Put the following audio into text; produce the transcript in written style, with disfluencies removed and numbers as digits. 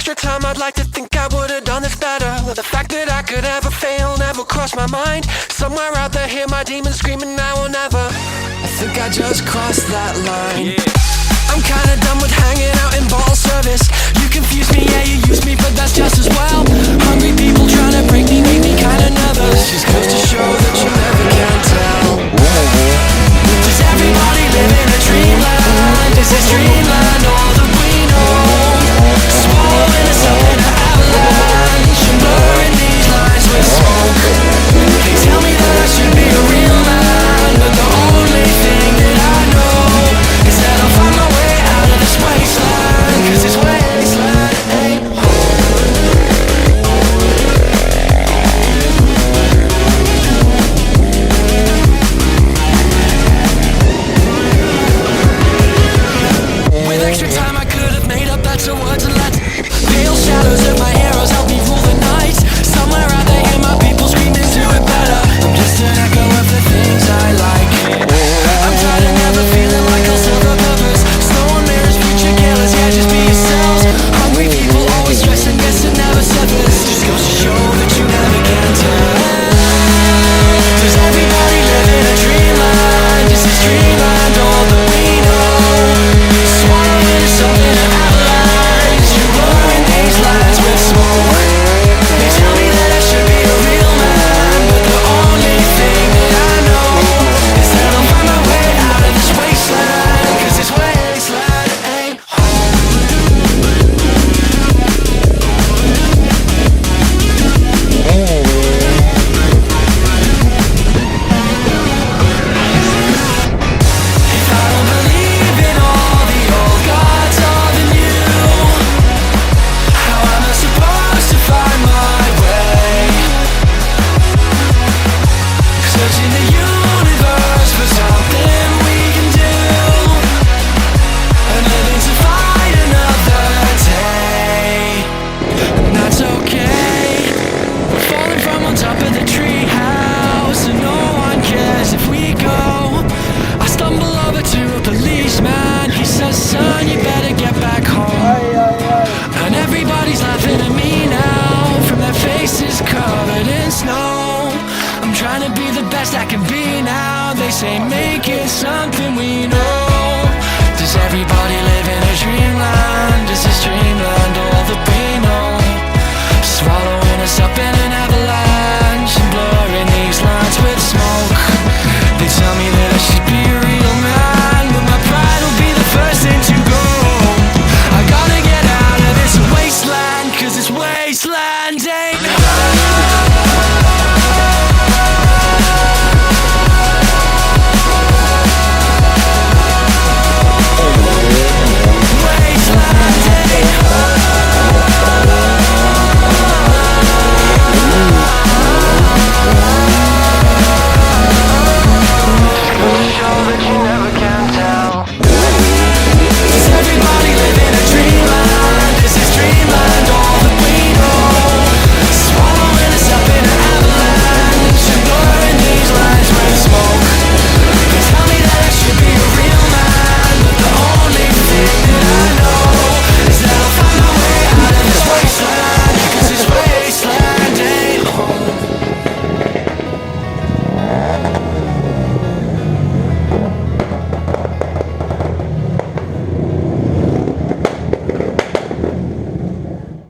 extra time, I'd like to think I would've done this better. The fact that I could ever fail never crossed my mind. Somewhere out there, hear my demons screaming now or never. I think I just crossed that line. I'm kinda done with hanging out in bottle service. You confuse me, yeah, you use me, but that's just as well. Hungry people trying to break me make me kinda nervous. Just goes to show that you never can tell. Does everybody live in a dreamland? Is this dreamland all that we know? Swallowing us up in an avalanche and blurring these lines with smoke. They tell me that I should be a real man, but the only thing that I know is that I'll find my way out of this wasteland. 'Cause this wasteland ain't home. With extra time I could have made up better words and let pale shadows of my heroes help me rule the night. Somewhere out there hear my people screaming, do it better. I'm just an echo of the things I like. I'm tired of never feeling like I'll serve a purpose. Snow on mirrors, future killers, yeah, just be yourselves. Hungry people always stress and guess it never surface. Just goes to show that you never can tell. Does everybody live in a dreamland? Is this dreamland all that we know? Swallowing us up in an avalanche. You're blurring these lines with smoke. They tell me that I should be a real man, but the only thing that I know is that I'll find my way out of this wasteland. 'Cause this wasteland ain't If I don't believe in all the old gods or the new, how am I supposed to find my way? Searching the universe for something we can do, and living to fight another day. And that's okay. We're falling from on top of the tree house, and no one cares if we go. I stumble over to a policeman. He says, son, you better get back home. And everybody's laughing at me now, from their faces covered in snow. I'm trying to be the best I can be now. They say make it something we know.